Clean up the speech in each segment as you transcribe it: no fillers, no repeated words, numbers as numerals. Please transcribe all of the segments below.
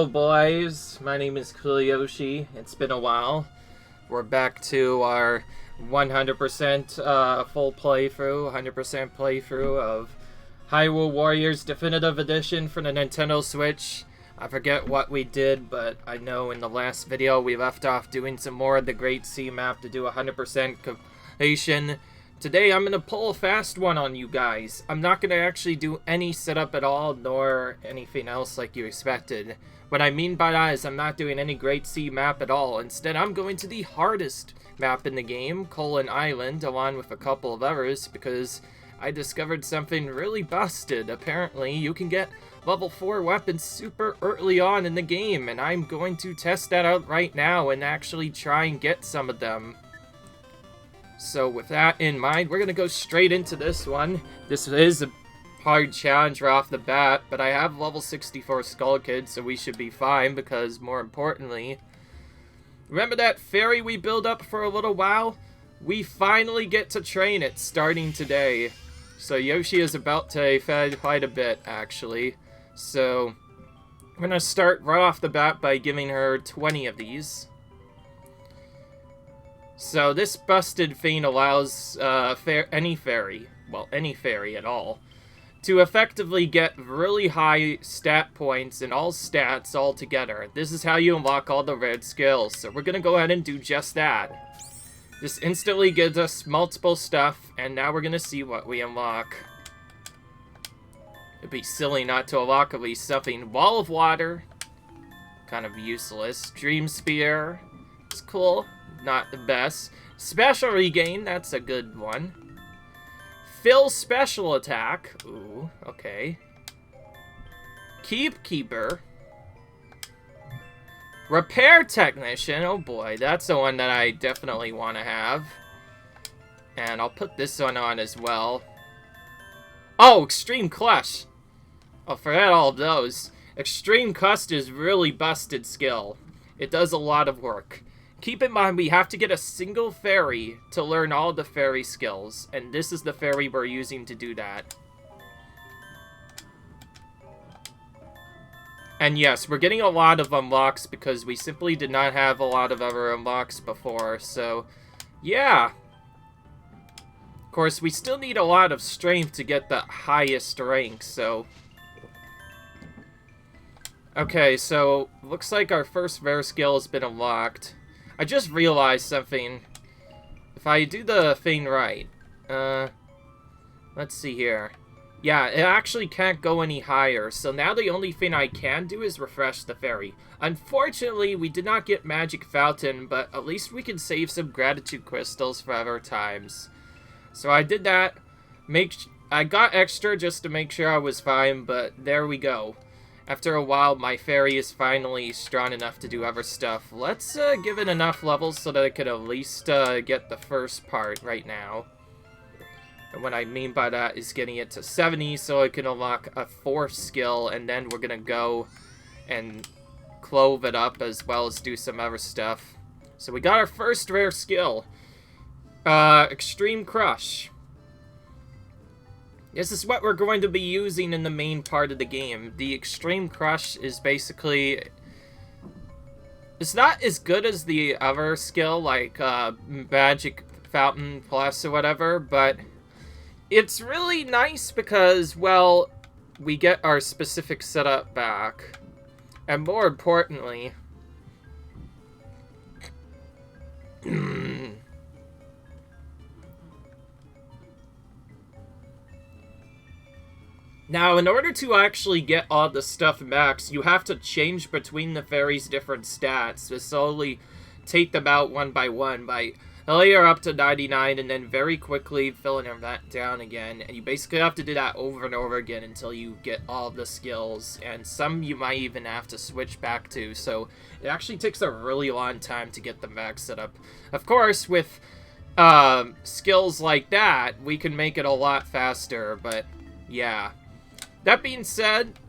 Hello boys, my name is Yoshi. It's been a while. We're back to our 100% full playthrough, 100% playthrough of Hyrule Warriors Definitive Edition for the Nintendo Switch. I forget what we did, but I know in the last video we left off doing some more of the Great Sea map to do 100% completion. Today I'm going to pull a fast one on you guys. I'm not going to actually do any setup at all, nor anything else like you expected. What I mean by that is I'm not doing any Great Sea map at all. Instead, I'm going to the hardest map in the game, Colon Island, along with a couple of others, because I discovered something really busted. Apparently, you can get level 4 weapons super early on in the game, and I'm going to test that out right now and actually try and get some of them. So with that in mind, we're going to go straight into this one. This is a hard challenge right off the bat, but I have level 64 Skull Kid, so we should be fine because, more importantly, remember that fairy we built up for a little while? We finally get to train it starting today. So Yoshi is about to fed quite a bit, actually. So I'm going to start right off the bat by giving her 20 of these. So this busted thing allows any fairy at all, to effectively get really high stat points in all stats all together. This is how you unlock all the red skills, so we're going to go ahead and do just that. This instantly gives us multiple stuff, and now we're going to see what we unlock. It'd be silly not to unlock at least something. Wall of Water, kind of useless. Dream Spear, it's cool. Not the best. Special Regain, that's a good one. Fill Special Attack. Ooh, okay. Keeper. Repair Technician. Oh boy, that's the one that I definitely want to have. And I'll put this one on as well. Oh, Extreme Clutch. Oh, forget all of those. Extreme Clutch is really busted skill. It does a lot of work. Keep in mind, we have to get a single fairy to learn all the fairy skills, and this is the fairy we're using to do that. And yes, we're getting a lot of unlocks because we simply did not have a lot of other unlocks before, so yeah. Of course, we still need a lot of strength to get the highest rank, so... Okay, so looks like our first rare skill has been unlocked. I just realized something. If I do the thing right, let's see here. Yeah, it actually can't go any higher, so now the only thing I can do is refresh the fairy. Unfortunately, we did not get Magic Fountain, but at least we can save some Gratitude Crystals for other times. So I did that. I got extra just to make sure I was fine, but there we go. After a while, my fairy is finally strong enough to do other stuff. Let's give it enough levels so that it could at least get the first part right now. And what I mean by that is getting it to 70 so it can unlock a 4th skill, and then we're gonna go and clove it up as well as do some other stuff. So we got our first rare skill. Extreme Crush. This is what we're going to be using in the main part of the game. The Extreme Crush is basically... It's not as good as the other skill, like Magic Fountain Plus or whatever, but it's really nice because, well, we get our specific setup back. And more importantly... Now, in order to actually get all the stuff max, you have to change between the fairies' different stats to slowly take them out one by layer up to 99 and then very quickly filling them back down again. And you basically have to do that over and over again until you get all the skills. And some you might even have to switch back to, so it actually takes a really long time to get the max set up. Of course, with skills like that, we can make it a lot faster, but yeah. That being said,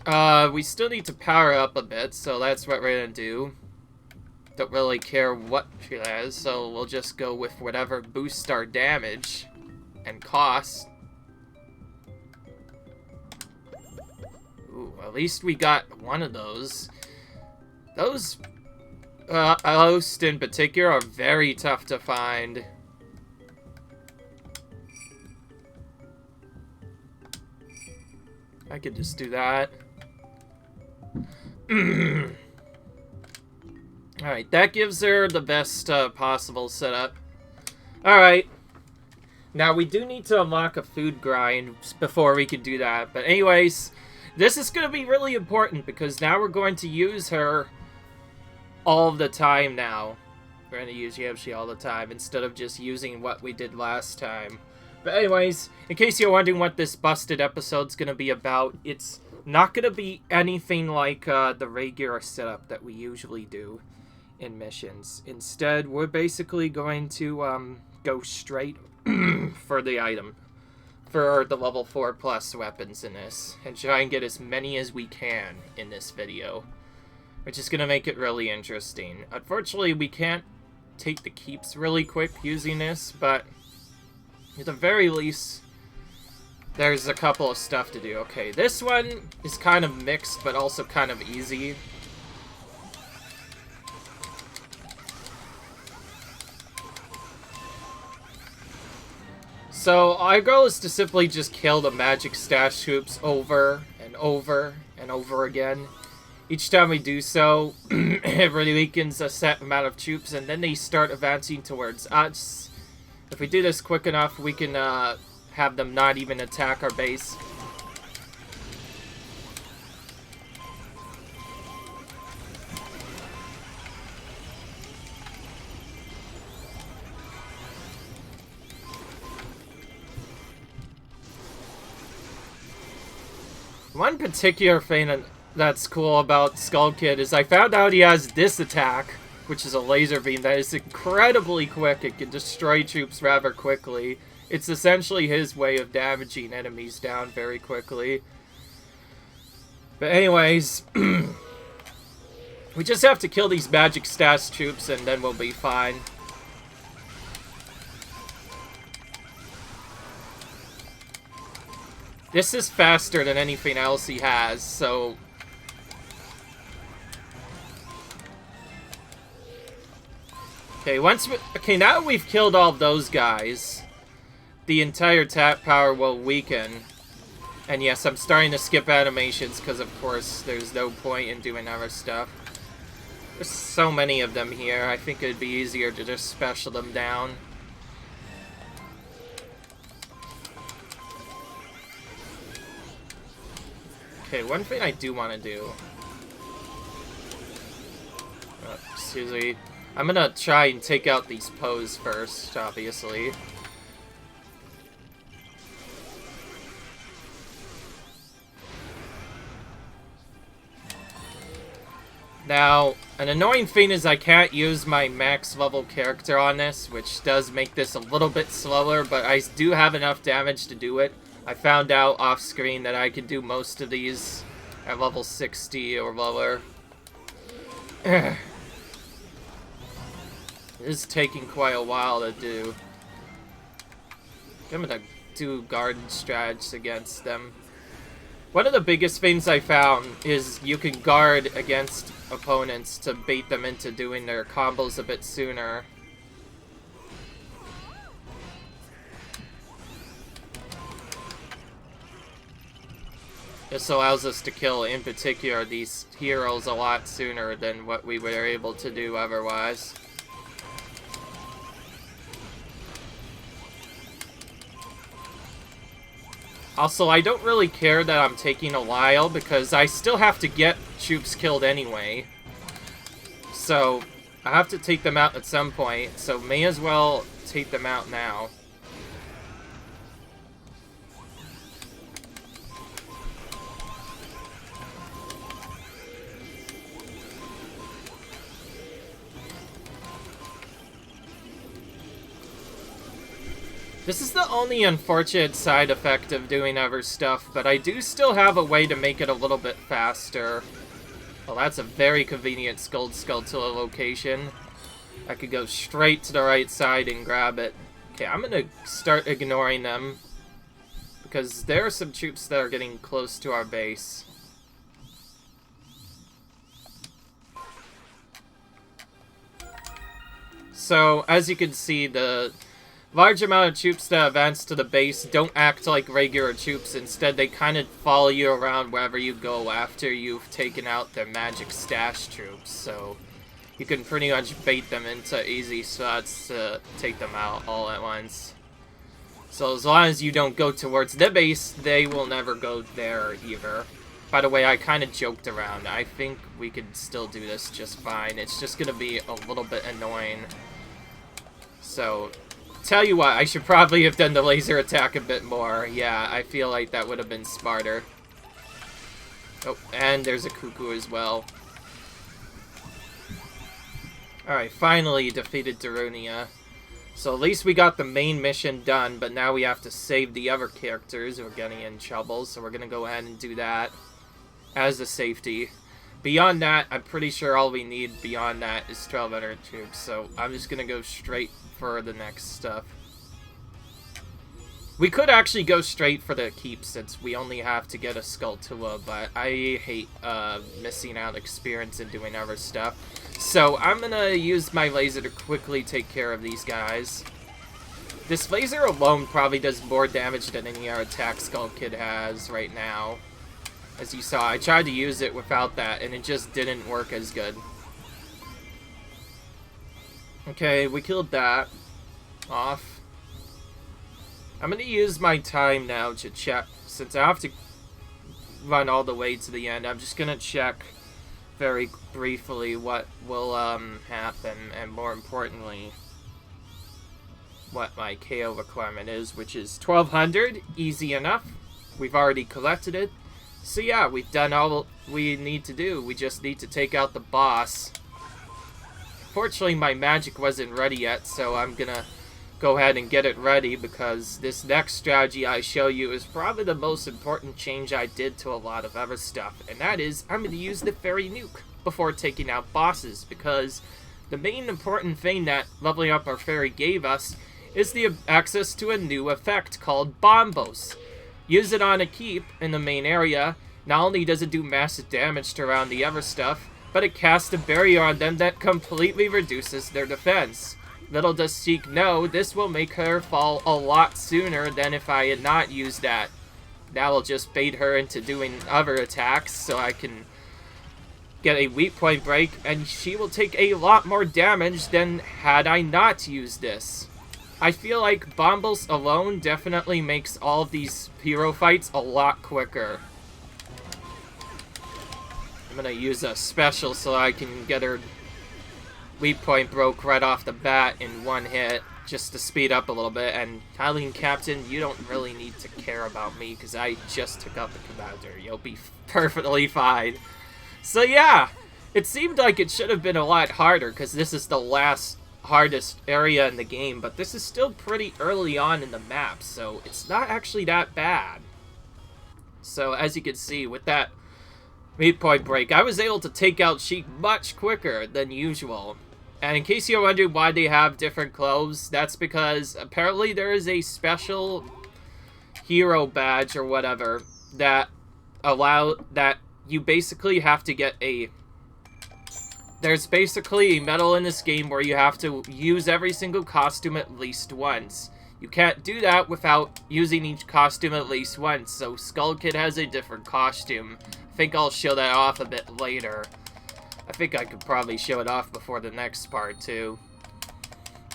we still need to power up a bit, so that's what we're gonna do. Don't really care what she has, so we'll just go with whatever boosts our damage and cost. Ooh, at least we got one of those. Those hosts in particular are very tough to find. I could just do that. Alright, that gives her the best possible setup. Alright. Now, we do need to unlock a food grind before we can do that. But anyways, this is going to be really important because now we're going to use her all the time now. We're going to use Yoshi all the time instead of just using what we did last time. But anyways, in case you're wondering what this busted episode's going to be about, it's not going to be anything like the regular setup that we usually do in missions. Instead, we're basically going to go straight for the item. For the level 4+ weapons in this. And try and get as many as we can in this video. Which is going to make it really interesting. Unfortunately, we can't take the keeps really quick using this, but at the very least, there's a couple of stuff to do. Okay, this one is kind of mixed, but also kind of easy. So, our goal is to simply just kill the magic stash troops over and over and over again. Each time we do so, it weakens a set amount of troops, and then they start advancing towards us. If we do this quick enough, we can have them not even attack our base. One particular thing that's cool about Skull Kid is I found out he has this attack, which is a laser beam that is incredibly quick. It can destroy troops rather quickly. It's essentially his way of damaging enemies down very quickly. But anyways, we just have to kill these magic stash troops and then we'll be fine. This is faster than anything else he has, so... Okay, now that we've killed all those guys, the entire tap power will weaken. And yes, I'm starting to skip animations because, of course, there's no point in doing other stuff. There's so many of them here, I think it'd be easier to just special them down. Okay, one thing I do want to do... excuse me. I'm gonna try and take out these Poes first, obviously. Now, an annoying thing is I can't use my max level character on this, which does make this a little bit slower, but I do have enough damage to do it. I found out off screen that I could do most of these at level 60 or lower. It is taking quite a while to do. I'm gonna do garden strategies against them. One of the biggest things I found is you can guard against opponents to bait them into doing their combos a bit sooner. This allows us to kill, in particular, these heroes a lot sooner than what we were able to do otherwise. Also, I don't really care that I'm taking a while, because I still have to get troops killed anyway. So, I have to take them out at some point, so may as well take them out now. This is the only unfortunate side effect of doing other stuff, but I do still have a way to make it a little bit faster. Well, that's a very convenient Skulltula location. I could go straight to the right side and grab it. Okay, I'm gonna start ignoring them, because there are some troops that are getting close to our base. So, as you can see, the large amount of troops that advance to the base don't act like regular troops. Instead, they kind of follow you around wherever you go after you've taken out their magic stash troops. So, you can pretty much bait them into easy spots to take them out all at once. So, as long as you don't go towards the base, they will never go there either. By the way, I kind of joked around. I think we could still do this just fine. It's just going to be a little bit annoying. So, tell you what, I should probably have done the laser attack a bit more. Yeah, I feel like that would have been smarter. Oh, and there's a Cucco as well. Alright, finally defeated Darunia. So at least we got the main mission done, but now we have to save the other characters who are getting in trouble, so we're going to go ahead and do that as a safety. Beyond that, I'm pretty sure all we need beyond that is 1,200 troops, so I'm just going to go straight for the next stuff. We could actually go straight for the keep since we only have to get a Skulltula, but I hate missing out experience and doing other stuff. So I'm going to use my laser to quickly take care of these guys. This laser alone probably does more damage than any other attack Skull Kid has right now. As you saw, I tried to use it without that, and it just didn't work as good. Okay, we killed that off. I'm going to use my time now to check, since I have to run all the way to the end. I'm just going to check very briefly what will happen, and more importantly, what my KO requirement is, which is 1,200, easy enough. We've already collected it. So yeah, we've done all we need to do. We just need to take out the boss. Fortunately, my magic wasn't ready yet, so I'm gonna go ahead and get it ready because this next strategy I show you is probably the most important change I did to a lot of other stuff, and that is I'm gonna use the fairy nuke before taking out bosses, because the main important thing that leveling up our fairy gave us is the access to a new effect called Bombos. Use it on a keep in the main area. Not only does it do massive damage to around the other stuff, but it casts a barrier on them that completely reduces their defense. Little does Sheik know, this will make her fall a lot sooner than if I had not used that. That will just bait her into doing other attacks so I can get a weak point break, and she will take a lot more damage than had I not used this. I feel like Bombos alone definitely makes all of these hero fights a lot quicker. I'm gonna use a special so I can get her weak point broke right off the bat in one hit, just to speed up a little bit. And Hylian Captain, you don't really need to care about me because I just took out the commander. You'll be perfectly fine. So yeah, it seemed like it should have been a lot harder because this is the last hardest area in the game, but this is still pretty early on in the map, so it's not actually that bad. So as you can see, with that midpoint break, I was able to take out Sheik much quicker than usual. And in case you're wondering why they have different clothes, that's because apparently there is a special hero badge or whatever that you basically have to get a... There's basically a medal in this game where you have to use every single costume at least once. You can't do that without using each costume at least once, so Skull Kid has a different costume. I think I'll show that off a bit later. I think I could probably show it off before the next part, too.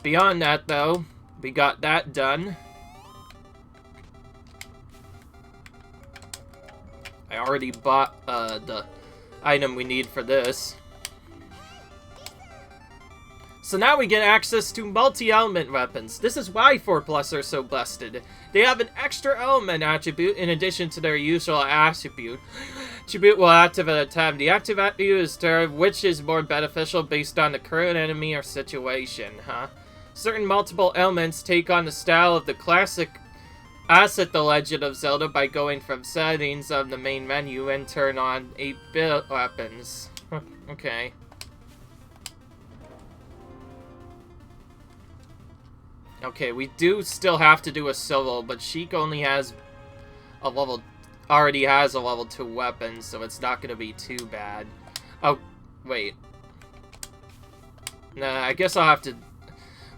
Beyond that, though, we got that done. I already bought the item we need for this. So now we get access to multi-element weapons. This is why 4+ are so busted. They have an extra element attribute in addition to their usual attribute. Attribute will activate at a time. The active attribute is determined which is more beneficial based on the current enemy or situation, Certain multiple elements take on the style of the classic asset The Legend of Zelda by going from settings of the main menu and turn on 8-bit weapons. Okay. Okay, we do still have to do a solo, but Sheik only has a already has a level 2 weapon, so it's not going to be too bad. Oh, wait. Nah, I guess I'll have to...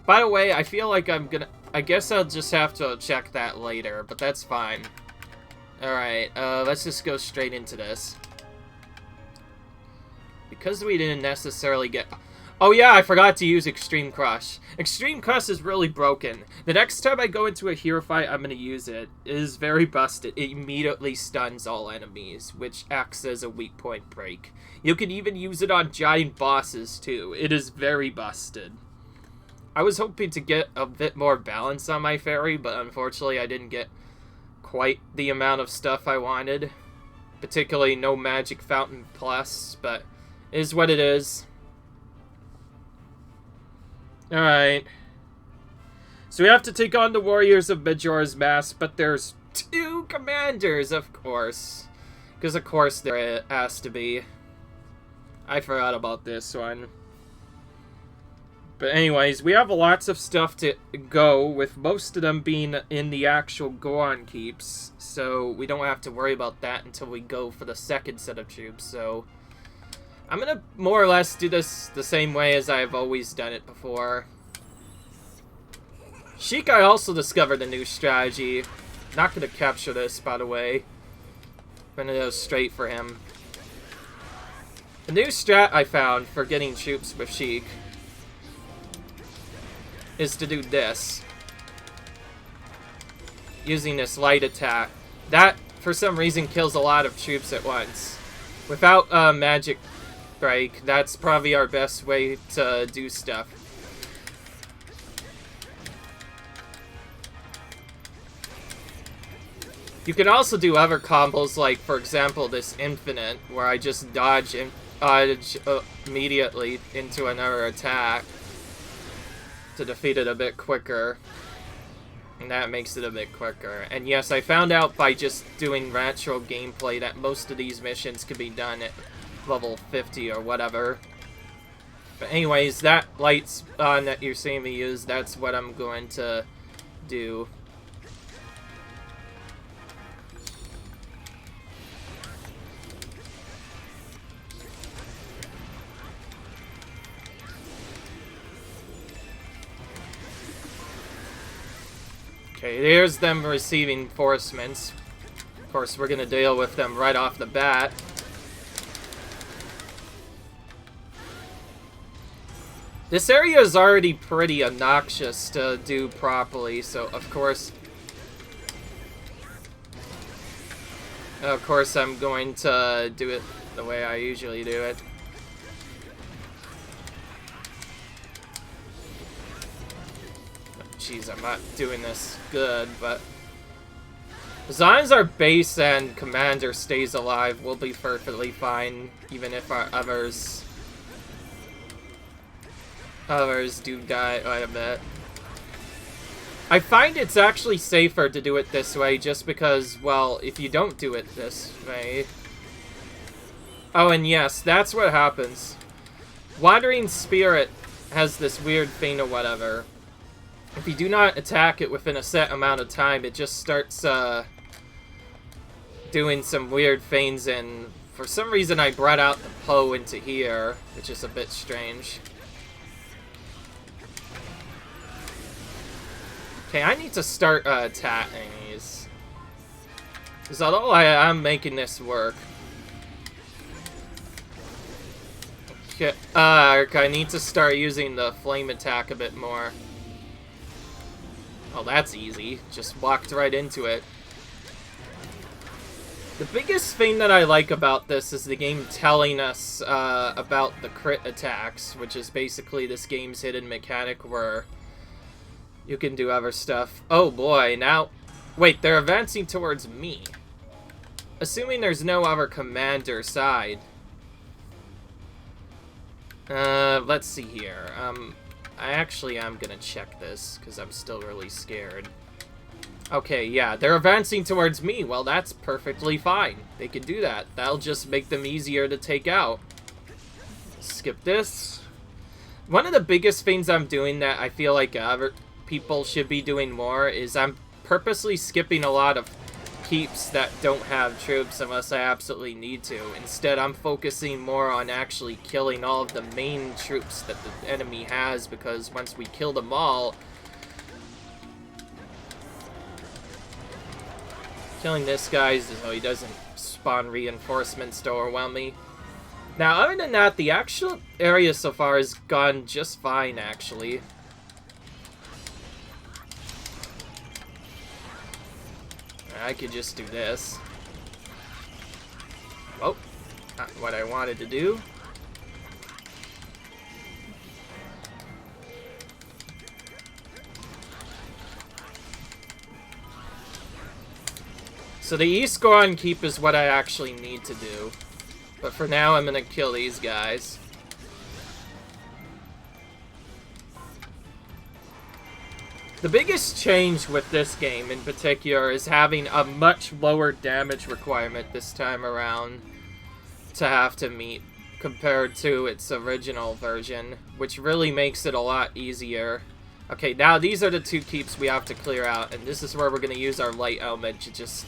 By the way, I feel like I guess I'll just have to check that later, but that's fine. Alright, let's just go straight into this. Because we didn't necessarily get... Oh yeah, I forgot to use Extreme Crush. Extreme Crush is really broken. The next time I go into a hero fight, I'm gonna use it. It is very busted. It immediately stuns all enemies, which acts as a weak point break. You can even use it on giant bosses too. It is very busted. I was hoping to get a bit more balance on my fairy, but unfortunately I didn't get quite the amount of stuff I wanted. Particularly no Magic Fountain Plus, but it is what it is. Alright. So we have to take on the Warriors of Majora's Mask, but there's 2 commanders, of course. Because of course there has to be. I forgot about this one. But anyways, we have lots of stuff to go, with most of them being in the actual Goron keeps. So we don't have to worry about that until we go for the second set of troops, so... I'm gonna more or less do this the same way as I've always done it before. Sheik, I also discovered a new strategy. Not gonna capture this, by the way. I'm gonna go straight for him. The new strat I found for getting troops with Sheik is to do this. Using this light attack. That, for some reason, kills a lot of troops at once. Without magic break, that's probably our best way to do stuff. You can also do other combos, like, for example, this infinite, where I just dodge immediately into another attack to defeat it a bit quicker. And that makes it a bit quicker. And yes, I found out by just doing natural gameplay that most of these missions can be done at level 50 or whatever. But anyways, that lights on that you're seeing me use, that's what I'm going to do. Okay, there's them receiving reinforcements. Of course, we're gonna deal with them right off the bat. This area is already pretty obnoxious to do properly, so of course I'm going to do it the way I usually do it. Jeez, I'm not doing this good, but as long as our base and commander stays alive, we'll be perfectly fine, even if our others do die quite a bit. I find it's actually safer to do it this way, just because, well, if you don't do it this way... Oh, and yes, that's what happens. Wandering Spirit has this weird thing or whatever. If you do not attack it within a set amount of time, it just starts doing some weird things, and for some reason I brought out the Poe into here, which is a bit strange. Okay, I need to start attacking these. Because although I'm making this work. Okay, I need to start using the flame attack a bit more. Oh, that's easy. Just walked right into it. The biggest thing that I like about this is the game telling us about the crit attacks, which is basically this game's hidden mechanic where you can do other stuff. Oh boy, now... Wait, they're advancing towards me. Assuming there's no other commander side. Let's see here. I actually am gonna check this, because I'm still really scared. Okay, yeah, they're advancing towards me. Well, that's perfectly fine. They can do that. That'll just make them easier to take out. Skip this. One of the biggest things I'm doing that I feel like other people should be doing more is I'm purposely skipping a lot of keeps that don't have troops unless I absolutely need to. Instead, I'm focusing more on actually killing all of the main troops that the enemy has, because once we kill them all, killing this guy so he doesn't spawn reinforcements to overwhelm me. Now, other than that, the actual area so far has gone just fine, actually. I could just do this. Oh, not what I wanted to do. So the East Goron Keep is what I actually need to do. But for now, I'm gonna kill these guys. The biggest change with this game in particular is having a much lower damage requirement this time around to have to meet compared to its original version, which really makes it a lot easier. Okay, now these are the two keeps we have to clear out, and this is where we're going to use our light element to just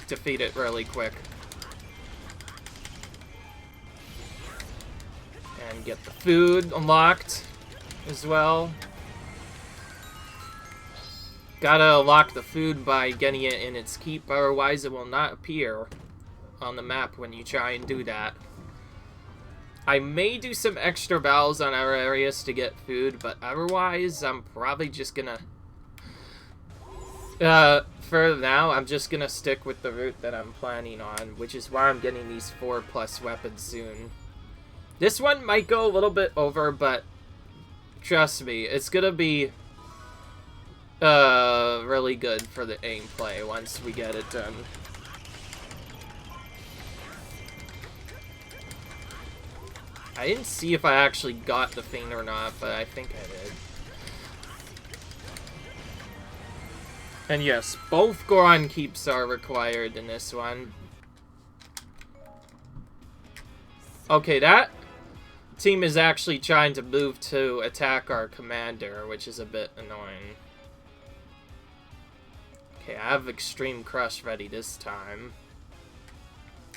defeat it really quick. And get the food unlocked as well. Gotta unlock the food by getting it in its keep, otherwise it will not appear on the map when you try and do that. I may do some extra battles on our areas to get food, but otherwise I'm probably just gonna... for now, I'm just gonna stick with the route that I'm planning on, which is why I'm getting these 4+ weapons soon. This one might go a little bit over, but trust me, it's gonna be really good for the aimplay once we get it done. I didn't see if I actually got the thing or not, but I think I did. And yes, both Goron Keeps are required in this one. Okay, that team is actually trying to move to attack our commander, which is a bit annoying. Okay, I have Extreme Crush ready this time.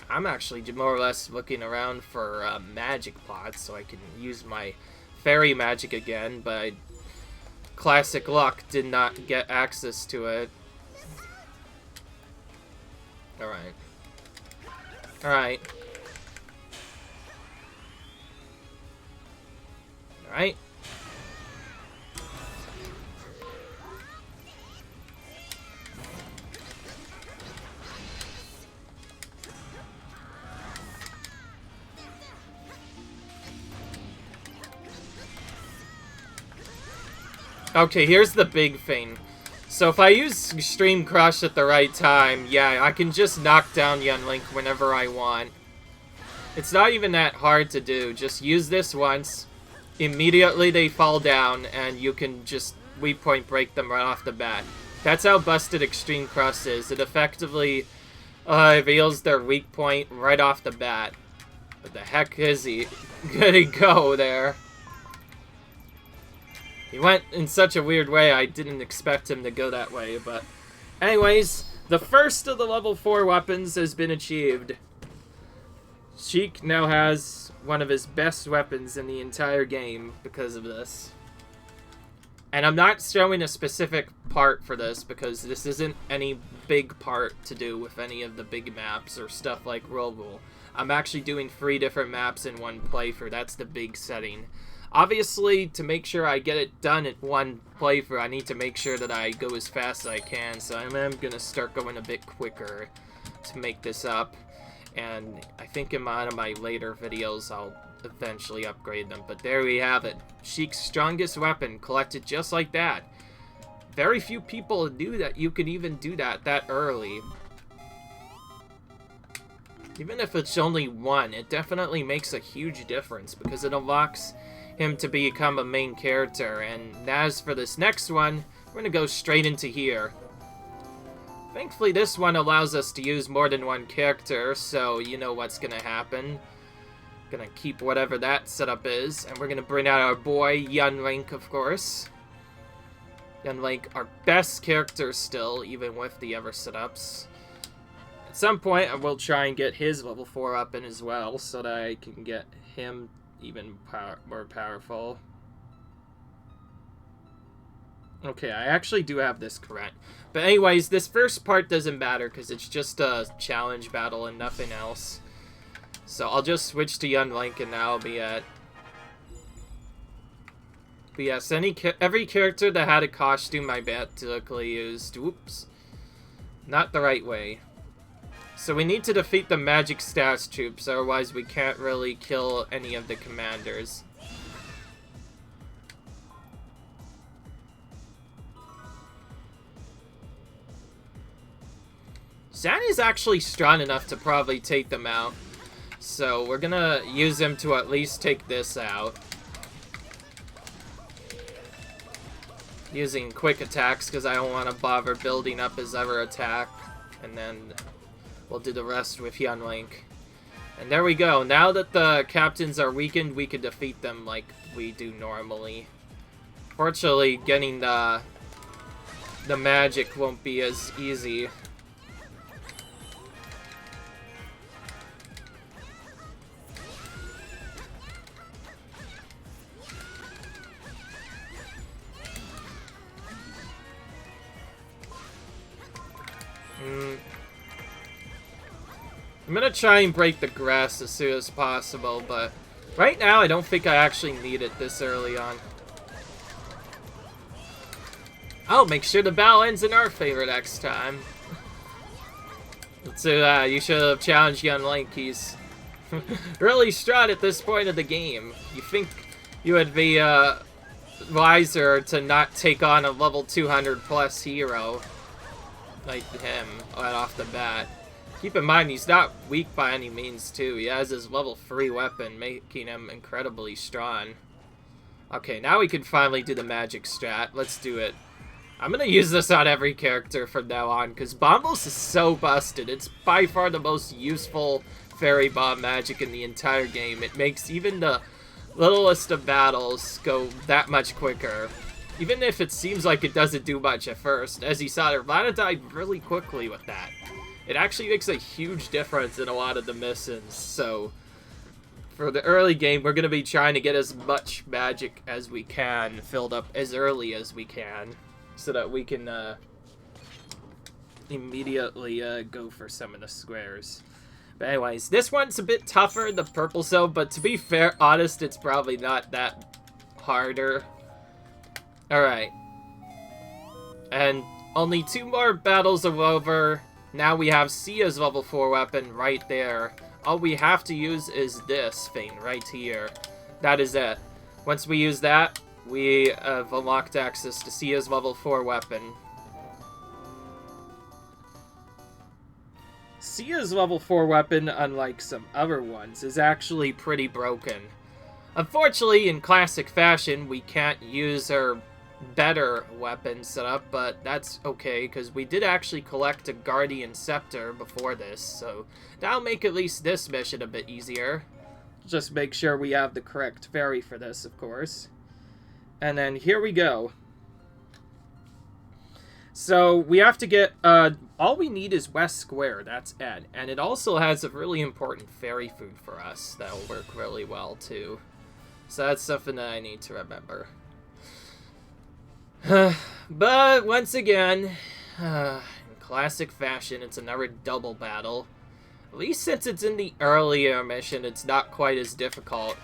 I'm actually more or less looking around for magic pots so I can use my fairy magic again, but classic luck did not get access to it. Alright. Alright. Alright. Okay, here's the big thing. So if I use Extreme Crush at the right time, yeah, I can just knock down Young Link whenever I want. It's not even that hard to do. Just use this once. Immediately they fall down, and you can just weak point break them right off the bat. That's how busted Extreme Crush is. It effectively reveals their weak point right off the bat. What the heck is he gonna go there? He went in such a weird way, I didn't expect him to go that way, but... Anyways, the first of the level 4 weapons has been achieved. Sheik now has one of his best weapons in the entire game because of this. And I'm not showing a specific part for this because this isn't any big part to do with any of the big maps or stuff like Rule. I'm actually doing 3 different maps in one playthrough. That's the big setting. Obviously, to make sure I get it done in one playthrough, I need to make sure that I go as fast as I can, so I'm going to start going a bit quicker to make this up. And I think in one of my later videos, I'll eventually upgrade them. But there we have it. Sheik's strongest weapon, collected just like that. Very few people knew that you could even do that early. Even if it's only one, it definitely makes a huge difference because it unlocks him to become a main character. And as for this next one, we're going to go straight into here. Thankfully, this one allows us to use more than one character, so you know what's going to happen. Gonna keep whatever that setup is, and we're going to bring out our boy, Young Link, of course. Young Link, our best character still, even with the other setups. At some point, I will try and get his level 4 up in as well, so that I can get him even more powerful. Okay, I actually do have this correct. But anyways, this first part doesn't matter because it's just a challenge battle and nothing else. So I'll just switch to Young Link and that'll be it. But yes, every character that had a costume I basically used. Whoops. Not the right way. So we need to defeat the magic stash troops, otherwise we can't really kill any of the commanders. Zan is actually strong enough to probably take them out. So we're gonna use him to at least take this out. Using quick attacks because I don't want to bother building up his other attack. And then we'll do the rest with Young Link. And there we go. Now that the captains are weakened, we can defeat them like we do normally. Fortunately, getting the magic won't be as easy. I'm gonna try and break the grass as soon as possible, but right now I don't think I actually need it this early on. I'll make sure the battle ends in our favor next time. So you should have challenged Young Link. He's really Strat at this point of the game. You think you would be wiser to not take on a level 200 plus hero like him right off the bat. Keep in mind, he's not weak by any means, too. He has his level 3 weapon, making him incredibly strong. Okay, now we can finally do the magic strat. Let's do it. I'm gonna use this on every character from now on, because Bombos is so busted. It's by far the most useful fairy bomb magic in the entire game. It makes even the littlest of battles go that much quicker. Even if it seems like it doesn't do much at first. As you saw, Nirvana died really quickly with that. It actually makes a huge difference in a lot of the missions, so for the early game, we're going to be trying to get as much magic as we can filled up as early as we can, so that we can immediately go for some of the squares. But anyways, this one's a bit tougher in the purple zone, but to be fair, honest, it's probably not that harder. Alright. And only 2 more battles are over. Now we have Sia's level 4 weapon right there. All we have to use is this thing right here. That is it. Once we use that, we have unlocked access to Sia's level 4 weapon. Sia's level 4 weapon, unlike some other ones, is actually pretty broken. Unfortunately, in classic fashion, we can't use her better weapon setup, but that's okay, because we did actually collect a Guardian Scepter before this, so that'll make at least this mission a bit easier. Just make sure we have the correct fairy for this, of course. And then here we go. So we have to get, all we need is West Square, that's it. And it also has a really important fairy food for us that'll work really well, too. So that's something that I need to remember. But once again, in classic fashion, it's another double battle. At least since it's in the earlier mission, it's not quite as difficult.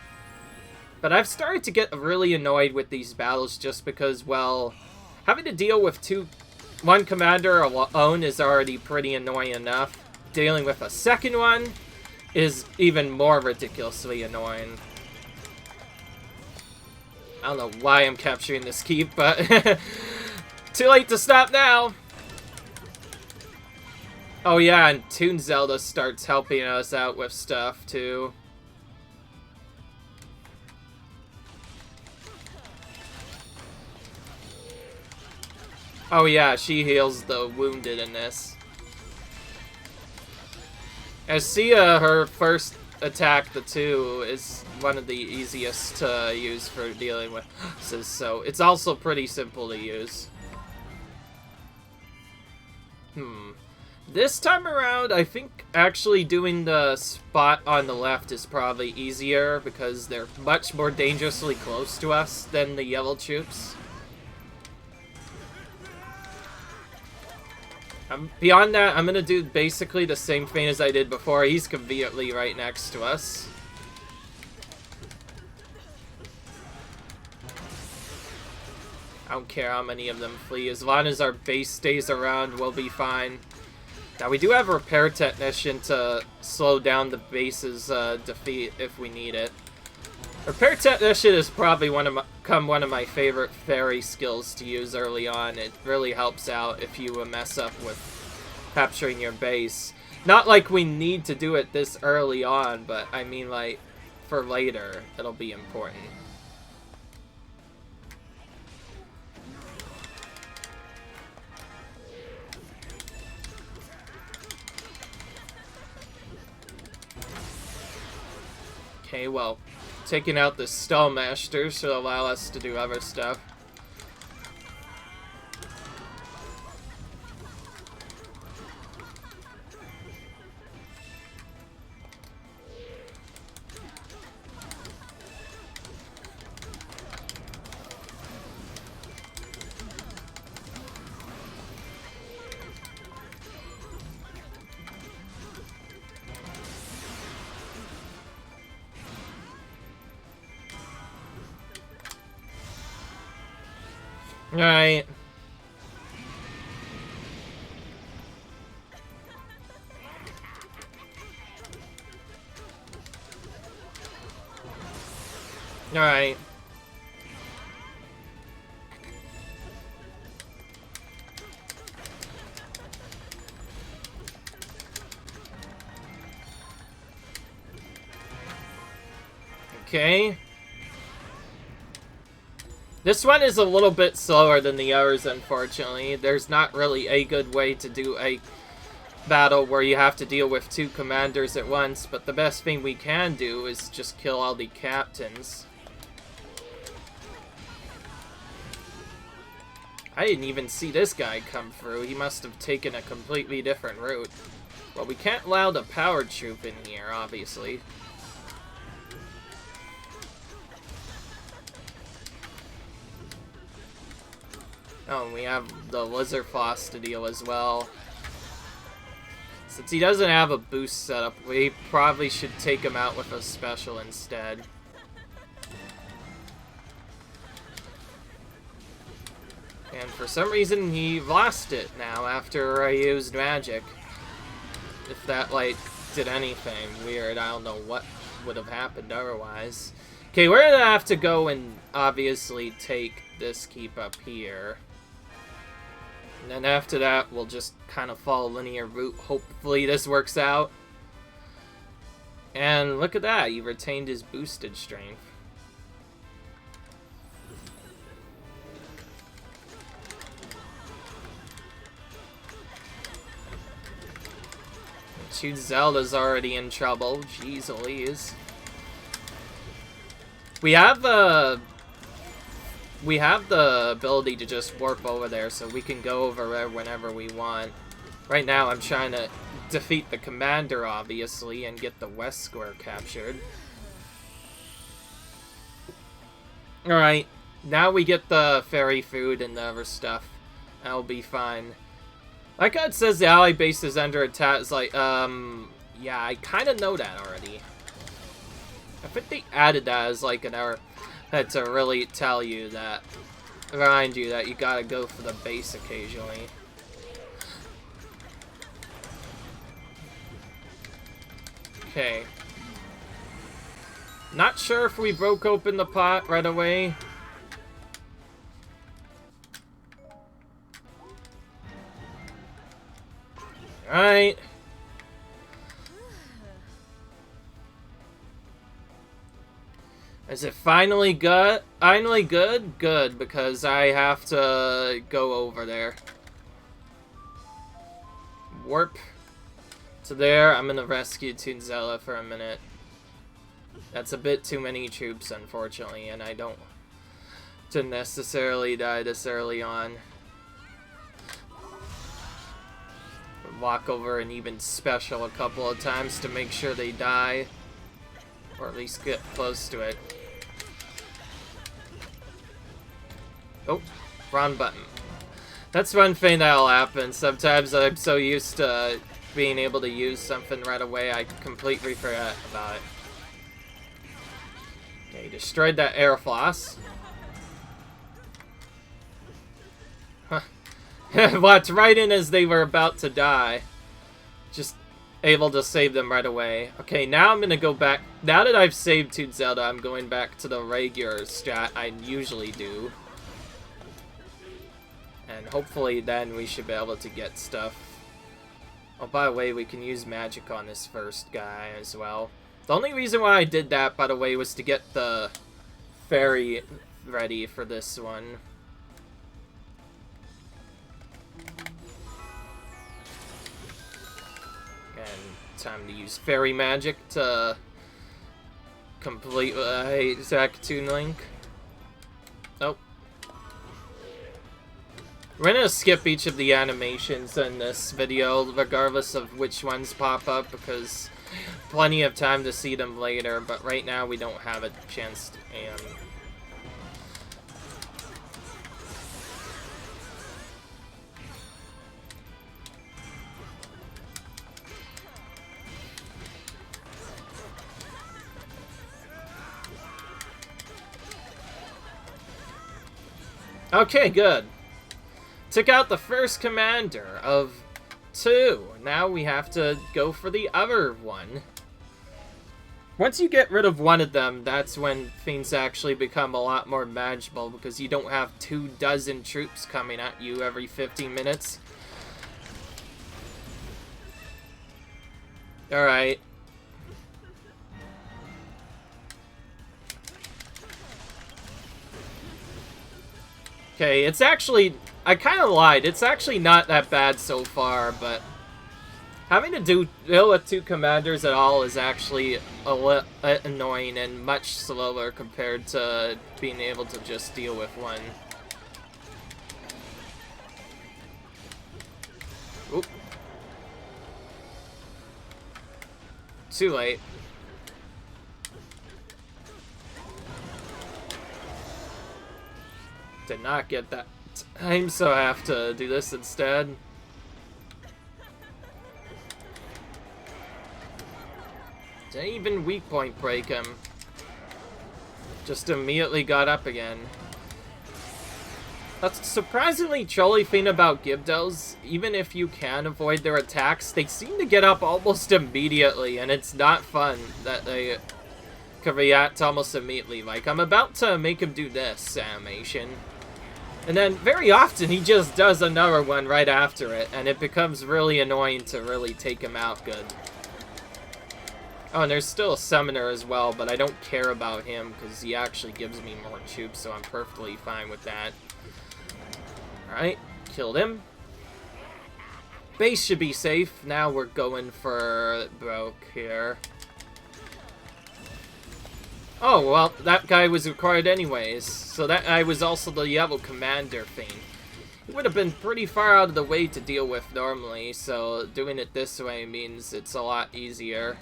But I've started to get really annoyed with these battles just because, well, having to deal with one commander alone is already pretty annoying enough. Dealing with a second one is even more ridiculously annoying. I don't know why I'm capturing this keep, but too late to stop now. Oh yeah, and Toon Zelda starts helping us out with stuff too. Oh yeah, she heals the wounded in this. As Sia, her first attack, the 2, is one of the easiest to use for dealing with, so it's also pretty simple to use. This time around, I think actually doing the spot on the left is probably easier because they're much more dangerously close to us than the yellow troops. Beyond that, I'm gonna do basically the same thing as I did before. He's conveniently right next to us. I don't care how many of them flee. As long as our base stays around, we'll be fine. Now, we do have a repair technician to slow down the base's defeat if we need it. Repair technician is probably become one of my favorite fairy skills to use early on. It really helps out if you mess up with capturing your base. Not like we need to do it this early on, but I mean like for later, it'll be important. Okay, well, taking out the Stallmaster should allow us to do other stuff. Alright. Alright. Okay. This one is a little bit slower than the others, unfortunately. There's not really a good way to do a battle where you have to deal with two commanders at once, but the best thing we can do is just kill all the captains. I didn't even see this guy come through. He must have taken a completely different route. Well, we can't allow the power troop in here, obviously. Oh, and we have the Lizard Floss to deal as well. Since he doesn't have a boost setup, we probably should take him out with a special instead. And for some reason, he lost it now after I used magic. If that, like, did anything weird, I don't know what would have happened otherwise. Okay, we're gonna have to go and obviously take this keep up here. And then after that, we'll just kind of follow a linear route. Hopefully this works out. And look at that, he retained his boosted strength. Shoot, Zelda's already in trouble. Jeez Louise. We have the ability to just warp over there, so we can go over there whenever we want. Right now, I'm trying to defeat the commander, obviously, and get the West Square captured. Alright, now we get the fairy food and the other stuff. That'll be fine. Like how it says the ally base is under attack, it's like, yeah, I kind of know that already. I think they added that as like an error. To really tell you that, remind you that you gotta go for the base occasionally. Okay. Not sure if we broke open the pot right away. Alright. Is it finally good? Finally good? Good, because I have to go over there. Warp to there. I'm gonna rescue Toonzella for a minute. That's a bit too many troops, unfortunately, and I don't to necessarily die this early on. walk over an even special a couple of times to make sure they die. Or at least get close to it. Oh, wrong button. That's one thing that'll happen. Sometimes I'm so used to being able to use something right away, I completely forget about it. Okay, destroyed that air floss. Huh. Walked right in as they were about to die. Just able to save them right away. Okay, now I'm gonna go back. Now that I've saved Toon Zelda, I'm going back to the regular strat I usually do. And hopefully then we should be able to get stuff. Oh, by the way, we can use magic on this first guy as well. The only reason why I did that, by the way, was to get the fairy ready for this one. And time to use fairy magic to complete exact Toon Link. Oh. We're gonna skip each of the animations in this video, regardless of which ones pop up, because plenty of time to see them later, but right now we don't have a chance to, Okay, good. Took out the first commander of 2. Now we have to go for the other one. Once you get rid of one of them, that's when things actually become a lot more manageable, because you don't have 24 troops coming at you every 15 minutes. Alright. Okay, it's actually... I kind of lied. It's actually not that bad so far, but having to deal with 2 commanders at all is actually annoying and much slower compared to being able to just deal with one. Oop. Too late. Did not get that time, so I have to do this instead. Didn't even weak point break him. Just immediately got up again. That's surprisingly trolly thing about Gibdos. Even if you can avoid their attacks, they seem to get up almost immediately, and it's not fun that they can react almost immediately. Like, I'm about to make him do this animation. And then, very often, he just does another one right after it, and it becomes really annoying to really take him out good. Oh, and there's still a summoner as well, but I don't care about him, because he actually gives me more troops, so I'm perfectly fine with that. Alright, killed him. Base should be safe. Now we're going for broke here. Oh, well, that guy was required anyways, so that guy was also the yellow commander thing. He would have been pretty far out of the way to deal with normally, so doing it this way means it's a lot easier.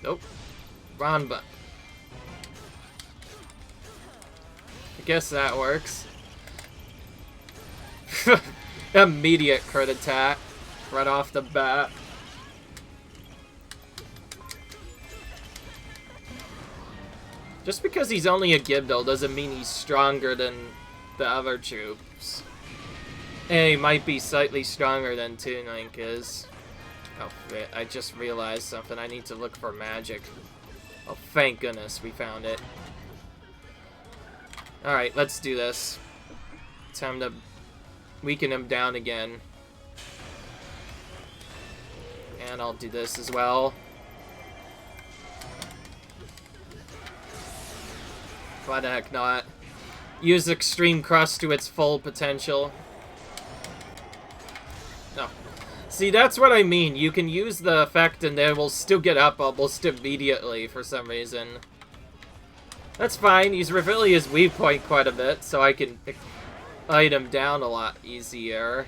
Nope. Wrong button. I guess that works. Immediate crit attack right off the bat. Just because he's only a Gibdo doesn't mean he's stronger than the other troops. And he might be slightly stronger than Toon Link is. Oh, I just realized something. I need to look for magic. Oh, thank goodness we found it. Alright, let's do this. Time to weaken him down again. And I'll do this as well. Why the heck not? Use Extreme Crust to its full potential. No. See, that's what I mean. You can use the effect and they will still get up almost immediately for some reason. That's fine. He's revealing his weak point quite a bit, so I can item him down a lot easier.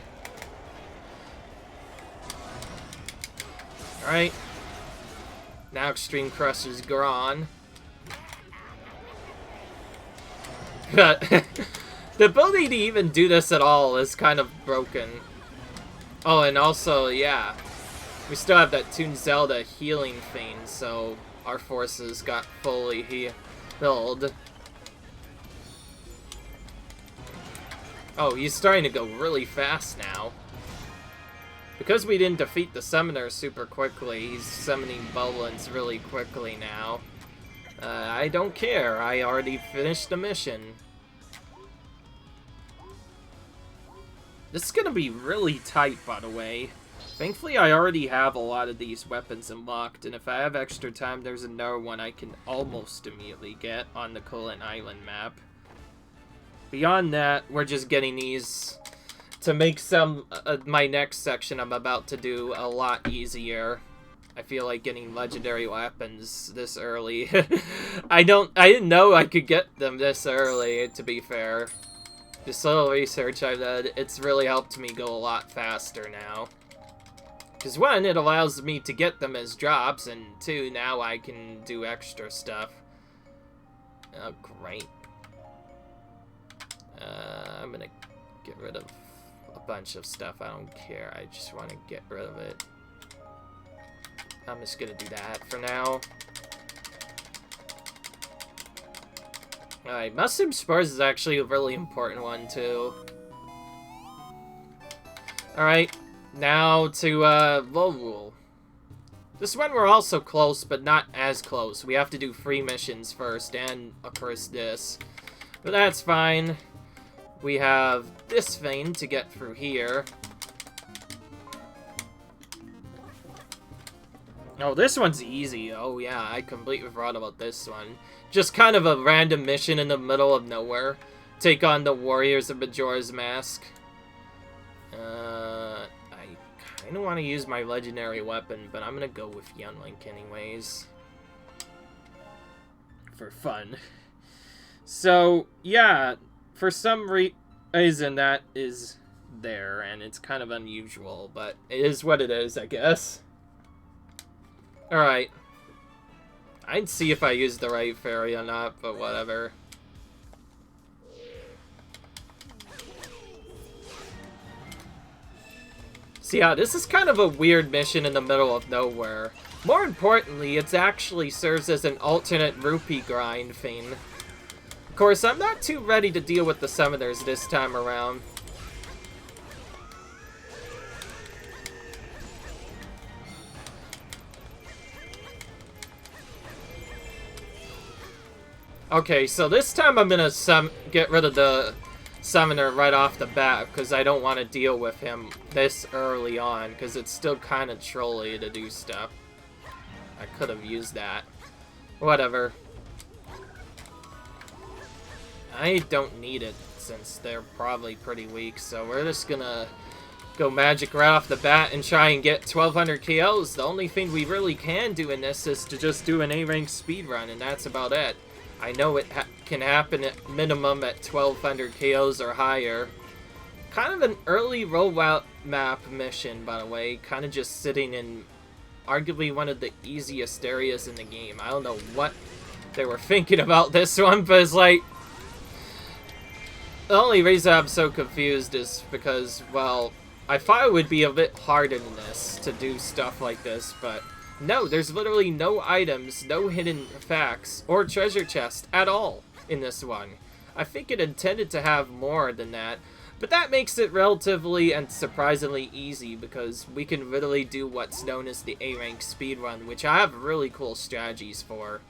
Alright. Now Extreme Crush is gone. But the ability to even do this at all is kind of broken. Oh, and also, yeah. We still have that Toon Zelda healing thing, so our forces got fully healed. Oh, he's starting to go really fast now. Because we didn't defeat the summoner super quickly, he's summoning Boblins really quickly now. I don't care, I already finished the mission. This is gonna be really tight, by the way. Thankfully, I already have a lot of these weapons unlocked, and if I have extra time, there's another one I can almost immediately get on the Cullen Island map. Beyond that, we're just getting these to make some my next section I'm about to do a lot easier. I feel like getting legendary weapons this early. I didn't know I could get them this early, to be fair. This little research I've done, it's really helped me go a lot faster now. Because one, it allows me to get them as drops, and two, now I can do extra stuff. Oh, great. I'm gonna get rid of a bunch of stuff. I don't care. I just want to get rid of it. I'm just gonna do that for now. Alright, Mushroom Spores is actually a really important one, too. Alright, now to, Volrule. This one we're also close, but not as close. We have to do 3 missions first, and, of course, this. But that's fine. We have this thing to get through here. Oh, this one's easy. Oh, yeah, I completely forgot about this one. Just kind of a random mission in the middle of nowhere. Take on the Warriors of Majora's Mask. I kind of want to use my legendary weapon, but I'm going to go with Young Link anyways. For fun. So, yeah, for some reason that is there, and it's kind of unusual, but it is what it is, I guess. Alright. I'd see if I used the right fairy or not, but whatever. So yeah, this is kind of a weird mission in the middle of nowhere. More importantly, it actually serves as an alternate rupee grind thing. Of course, I'm not too ready to deal with the summoners this time around. Okay, so this time I'm gonna get rid of the summoner right off the bat, because I don't want to deal with him this early on, because it's still kind of trolly to do stuff. I could have used that. Whatever. I don't need it, since they're probably pretty weak, so we're just gonna go magic right off the bat and try and get 1200 KOs. The only thing we really can do in this is to just do an A-rank speedrun, and that's about it. I know it can happen at minimum at 1200 KOs or higher. Kind of an early rollout map mission, by the way. Kind of just sitting in arguably one of the easiest areas in the game. I don't know what they were thinking about this one, but it's like... The only reason I'm so confused is because, well, I thought it would be a bit harder than this to do stuff like this, but... No, there's literally no items, no hidden facts, or treasure chest at all in this one. I think it intended to have more than that, but that makes it relatively and surprisingly easy because we can literally do what's known as the A-rank speedrun, which I have really cool strategies for.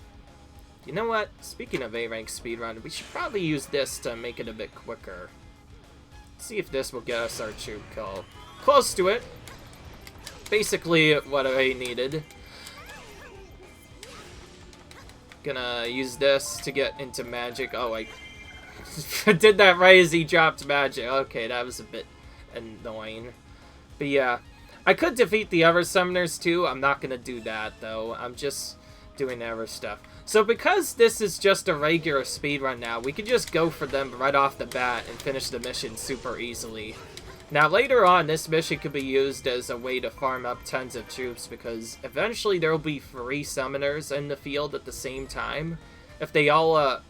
You know what? Speaking of A-rank speedrun, we should probably use this to make it a bit quicker. See if this will get us our troop kill. Close to it. Basically what I needed. Gonna use this to get into magic. Oh, I did that right as he dropped magic. Okay, that was a bit annoying. But yeah, I could defeat the other summoners too. I'm not gonna do that though. I'm just doing other stuff. So because this is just a regular speedrun now, we can just go for them right off the bat and finish the mission super easily. Now later on, this mission could be used as a way to farm up tons of troops, because eventually there will be 3 summoners in the field at the same time. If they all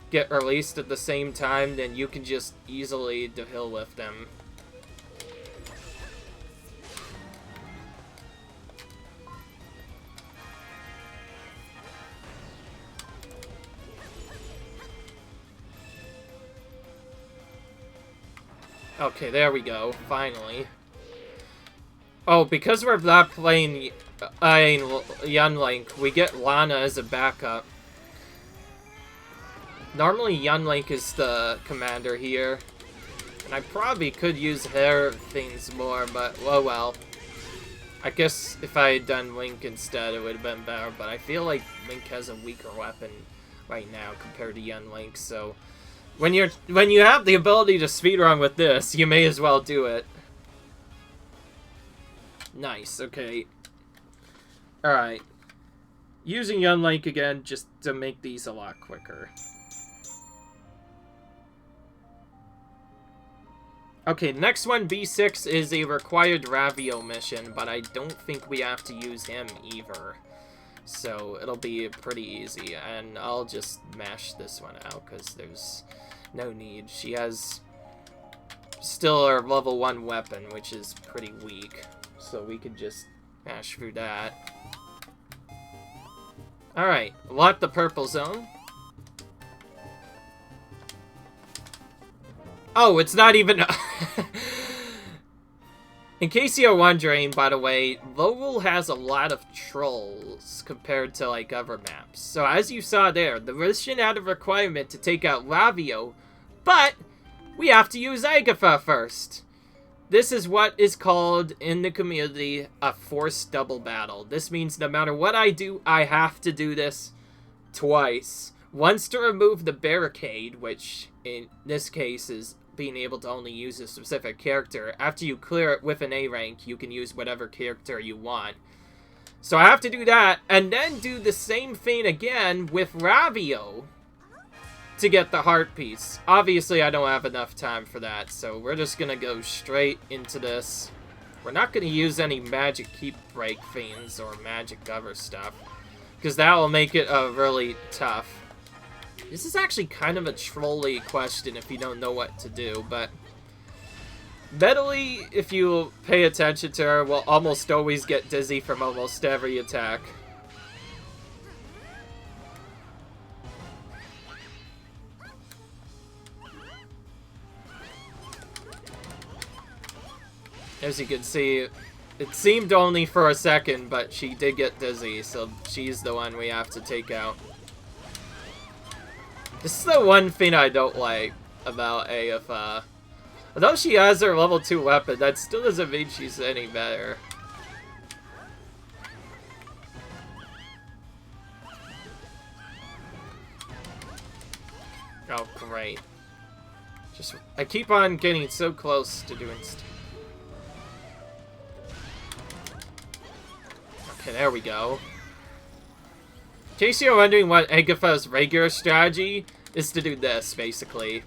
get released at the same time, then you can just easily deal with them. Okay, there we go, finally. Oh, because we're not playing Young Link, we get Lana as a backup. Normally, Young Link is the commander here. And I probably could use her things more, but oh well. I guess if I had done Link instead, it would have been better, but I feel like Link has a weaker weapon right now compared to Young Link, so... When you have the ability to speedrun with this, you may as well do it. Nice, okay. Alright. Using Young Link again just to make these a lot quicker. Okay, next one, B6, is a required Ravio mission, but I don't think we have to use him either. So it'll be pretty easy, and I'll just mash this one out, because there's no need. She has still her level 1 weapon, which is pretty weak, so we could just mash through that. Alright, lock the purple zone. Oh, it's not even... In case you're wondering, by the way, Lowell has a lot of trolls compared to, like, other maps. So, as you saw there, the mission had a requirement to take out Ravio, but we have to use Agatha first. This is what is called, in the community, a forced double battle. This means no matter what I do, I have to do this twice. Once to remove the barricade, which, in this case, is being able to only use a specific character. After you clear it with an A rank, you can use whatever character you want. So I have to do that, and then do the same thing again with Ravio to get the heart piece. Obviously, I don't have enough time for that, so we're just gonna go straight into this. We're not gonna use any magic keep break things or magic cover stuff, because that will make it really tough. This is actually kind of a trolly question if you don't know what to do, but Medley, if you pay attention to her, will almost always get dizzy from almost every attack. As you can see, it seemed only for a second, but she did get dizzy, so she's the one we have to take out. This is the one thing I don't like about AFA. Although she has her level 2 weapon, that still doesn't mean she's any better. Oh, great. I keep on getting so close to doing stuff. Okay, there we go. In case you're wondering what Agatha's regular strategy is, to do this, basically.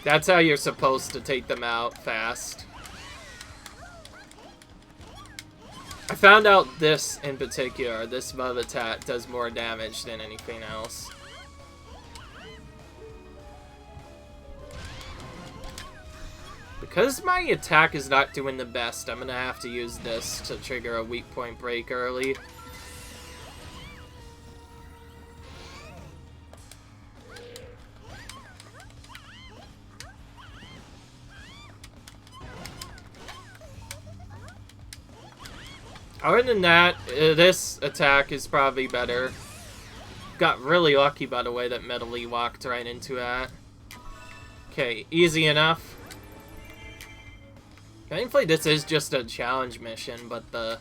That's how you're supposed to take them out fast. I found out this in particular, this move attack does more damage than anything else. Because my attack is not doing the best, I'm gonna have to use this to trigger a weak point break early. Other than that, this attack is probably better. Got really lucky, by the way, that Medley walked right into that. Okay, easy enough. Thankfully, this is just a challenge mission, but they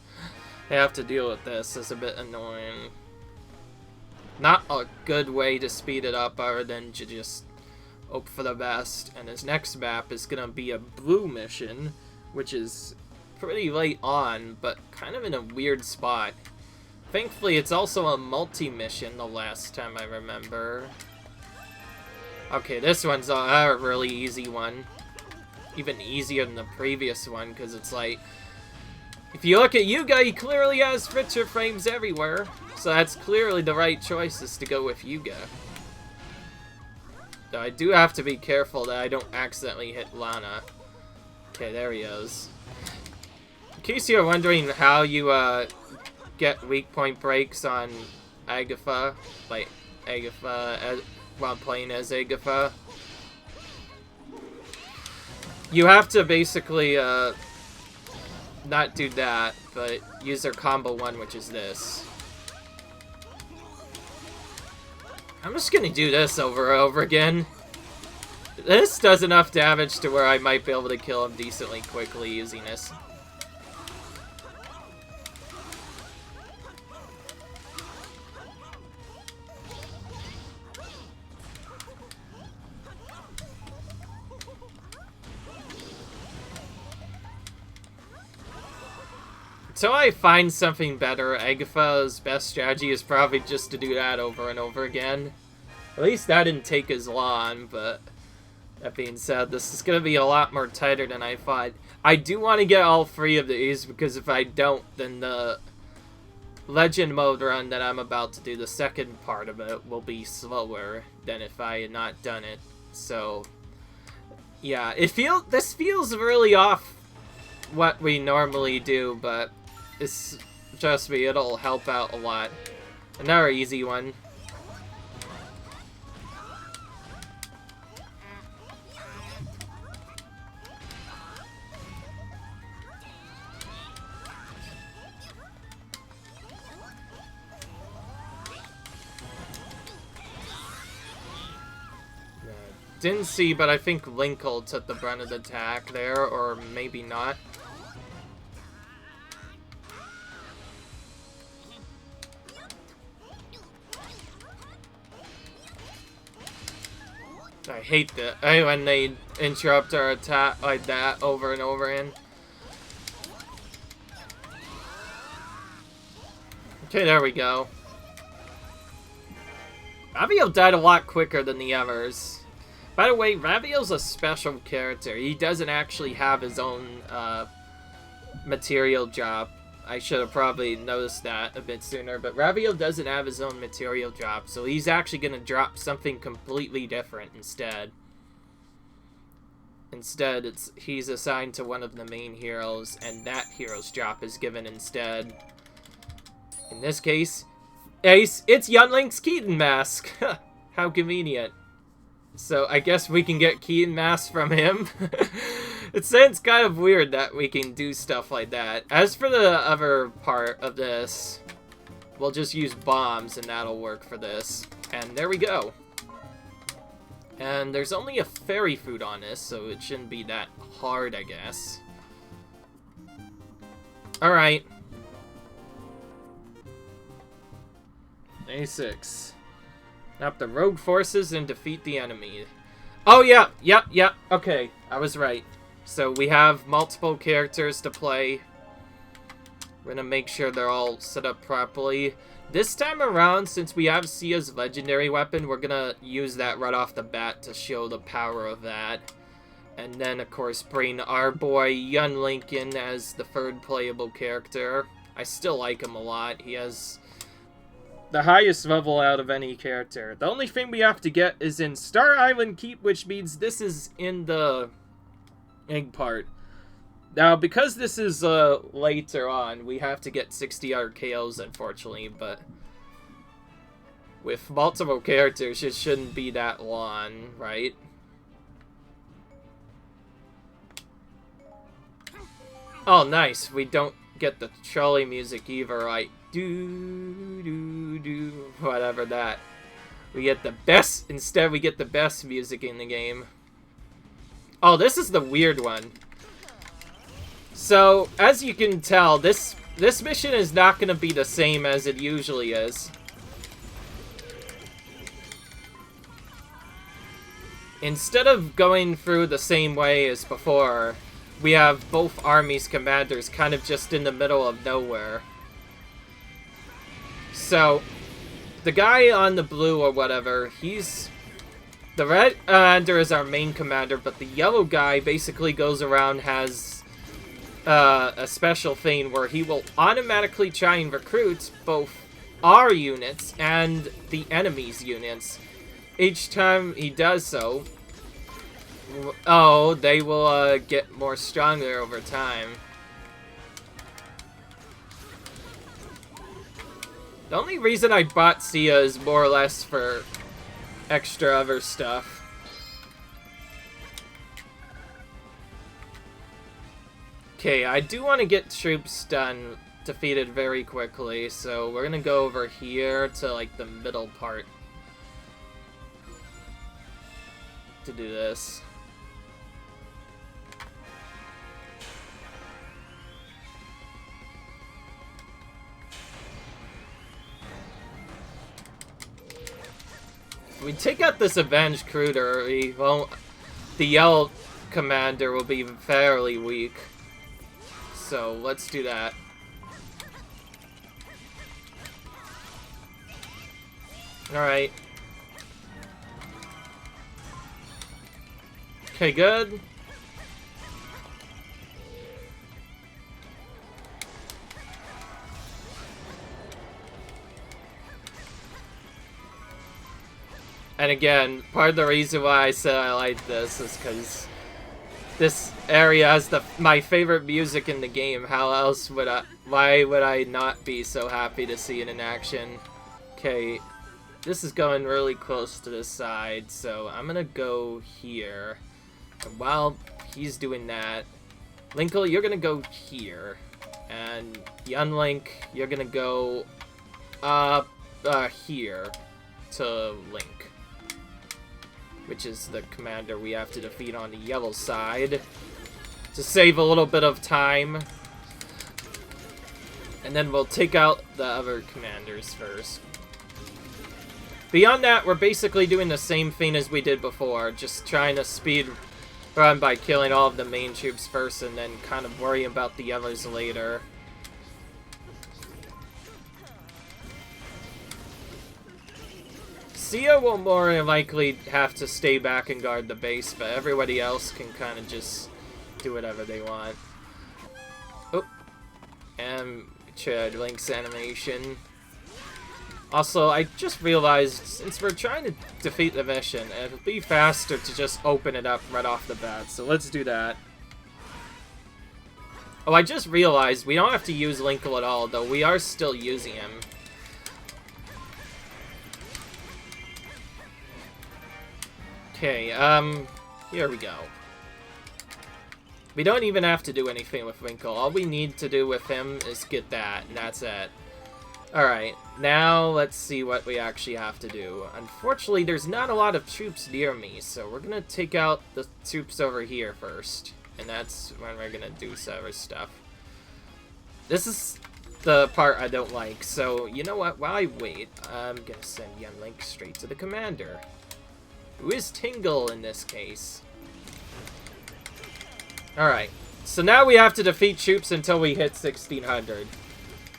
have to deal with this is a bit annoying. Not a good way to speed it up other than to just hope for the best. And his next map is gonna be a blue mission, which is pretty late on, but kind of in a weird spot. Thankfully, it's also a multi-mission the last time I remember. Okay, this one's a really easy one. Even easier than the previous one, because it's like... If you look at Yuga, he clearly has richer frames everywhere. So that's clearly the right choice, is to go with Yuga. Though I do have to be careful that I don't accidentally hit Lana. Okay, there he is. In case you're wondering how you get weak point breaks on Agatha, like Agatha while playing as Agatha, you have to basically not do that, but use their combo one, which is this. I'm just gonna do this over and over again. This does enough damage to where I might be able to kill him decently quickly using this. Until I find something better, Agatha's best strategy is probably just to do that over and over again. At least that didn't take as long, but that being said, this is going to be a lot more tighter than I thought. I do want to get all three of these, because if I don't, then the Legend mode run that I'm about to do, the second part of it, will be slower than if I had not done it. So, yeah, this feels really off what we normally do, but trust me, it'll help out a lot. Another easy one. Didn't see, but I think Linkle took the brunt of the attack there, or maybe not. I hate that when they interrupt our attack like that over and over again. Okay, there we go. Ravio died a lot quicker than the others. By the way, Ravio's a special character. He doesn't actually have his own material drop. I should have probably noticed that a bit sooner, but Ravio doesn't have his own material drop, so he's actually going to drop something completely different instead. Instead, he's assigned to one of the main heroes, and that hero's drop is given instead. In this case, it's Yunlink's Keaton mask. How convenient. So I guess we can get Keaton mask from him. It's kind of weird that we can do stuff like that. As for the other part of this, we'll just use bombs and that'll work for this. And there we go. And there's only a fairy food on this, so it shouldn't be that hard, I guess. Alright. A6. Map the rogue forces and defeat the enemy. Oh, yeah. Okay, I was right. So we have multiple characters to play. We're gonna make sure they're all set up properly. This time around, since we have Sia's legendary weapon, we're gonna use that right off the bat to show the power of that. And then, of course, bring our boy Yunlink in as the third playable character. I still like him a lot. He has the highest level out of any character. The only thing we have to get is in Star Island Keep, which means this is in the egg part. Now, because this is later on, we have to get 60 RKOs, unfortunately, but with multiple characters, it shouldn't be that long, right? Oh, nice. We don't get the trolley music either, like do whatever that. We get the best, instead we get the best music in the game. Oh, this is the weird one. So, as you can tell, this mission is not going to be the same as it usually is. Instead of going through the same way as before, we have both armies' commanders kind of just in the middle of nowhere. so the guy on the blue or whatever, the red commander is our main commander, but the yellow guy basically goes around, has a special thing where he will automatically try and recruit both our units and the enemy's units. Each time he does so, they will get more stronger over time. The only reason I bought Sia is more or less for extra other stuff. Okay, I do want to get troops defeated very quickly, so we're gonna go over here to like the middle part to do this. If we take out this Avenged Cruider, the yellow commander will be fairly weak. So let's do that. Alright. Okay, good. And again, part of the reason why I said I like this is because this area has my favorite music in the game. How else would why would I not be so happy to see it in action? Okay, this is going really close to this side, so I'm gonna go here. And while he's doing that, Linkle, you're gonna go here. And Young Link, you're gonna go up here to Link, which is the commander we have to defeat on the yellow side, to save a little bit of time. And then we'll take out the other commanders first. Beyond that, we're basically doing the same thing as we did before, just trying to speed run by killing all of the main troops first and then kind of worrying about the others later. Sia will more than likely have to stay back and guard the base, but everybody else can kind of just do whatever they want. Oh, and Chad Link's animation. Also, I just realized, since we're trying to defeat the mission, it'll be faster to just open it up right off the bat, so let's do that. Oh, I just realized we don't have to use Linkle at all, though we are still using him. Okay, here we go. We don't even have to do anything with Linkle. All we need to do with him is get that, and that's it. Alright, now let's see what we actually have to do. Unfortunately, there's not a lot of troops near me, so we're gonna take out the troops over here first. And that's when we're gonna do some other stuff. This is the part I don't like, so you know what? While I wait, I'm gonna send Young Link straight to the commander, who is Tingle in this case. Alright, so now we have to defeat troops until we hit 1600.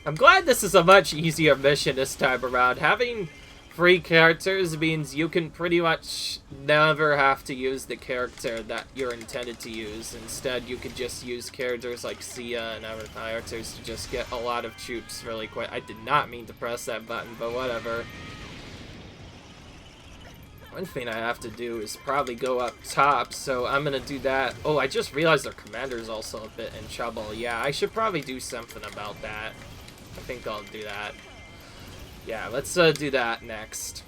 I'm glad this is a much easier mission this time around. Having free characters means you can pretty much never have to use the character that you're intended to use. Instead, you could just use characters like Sia and other characters to just get a lot of troops really quick. I did not mean to press that button, but whatever. One thing I have to do is probably go up top, so I'm gonna do that. Oh, I just realized their commander is also a bit in trouble. Yeah, I should probably do something about that. I think I'll do that. Yeah, let's do that next.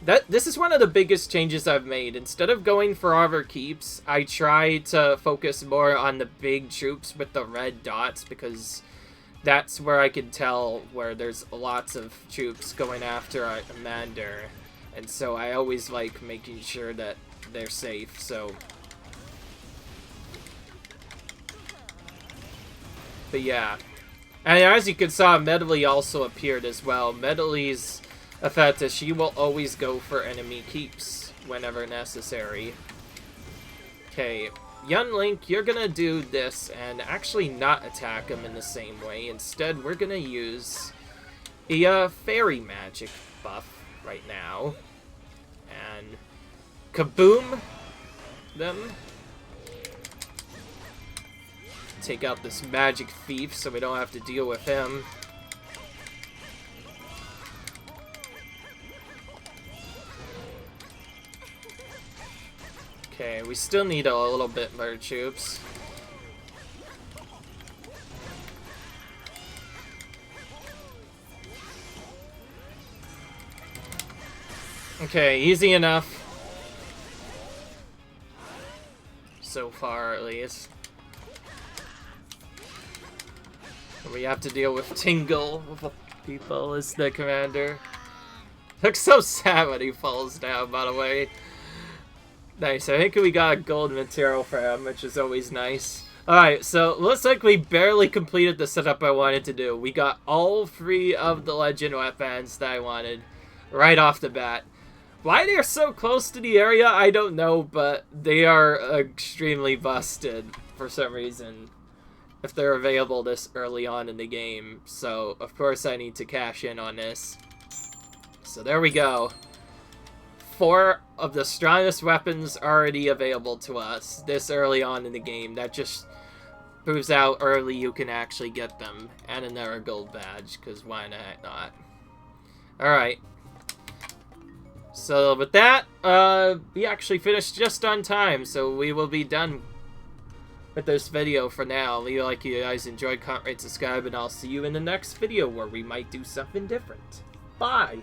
This is one of the biggest changes I've made. Instead of going for Arbor Keeps, I try to focus more on the big troops with the red dots, because that's where I can tell where there's lots of troops going after a commander. And so I always like making sure that they're safe, so... But yeah. And as you can see, Medley also appeared as well. Medley's effect is she will always go for enemy keeps whenever necessary. Okay, Young Link, you're gonna do this and actually not attack him in the same way. Instead, we're gonna use a fairy magic buff right now. And kaboom them. Take out this magic thief so we don't have to deal with him. Okay, we still need a little bit more troops. Okay, easy enough. So far, at least. We have to deal with Tingle, of people, as the commander. Looks so sad when he falls down, by the way. Nice, I think we got a gold material for him, which is always nice. Alright, so looks like we barely completed the setup I wanted to do. We got all 3 of the legend weapons that I wanted right off the bat. Why they're so close to the area, I don't know, but they are extremely busted for some reason if they're available this early on in the game. So, of course, I need to cash in on this. So there we go. 4 of the strongest weapons already available to us this early on in the game. That just proves how early you can actually get them. And another gold badge, because why not? Alright. So with that, we actually finished just on time, so we will be done with this video for now. We like you guys enjoyed, comment, rate, subscribe, and I'll see you in the next video where we might do something different. Bye!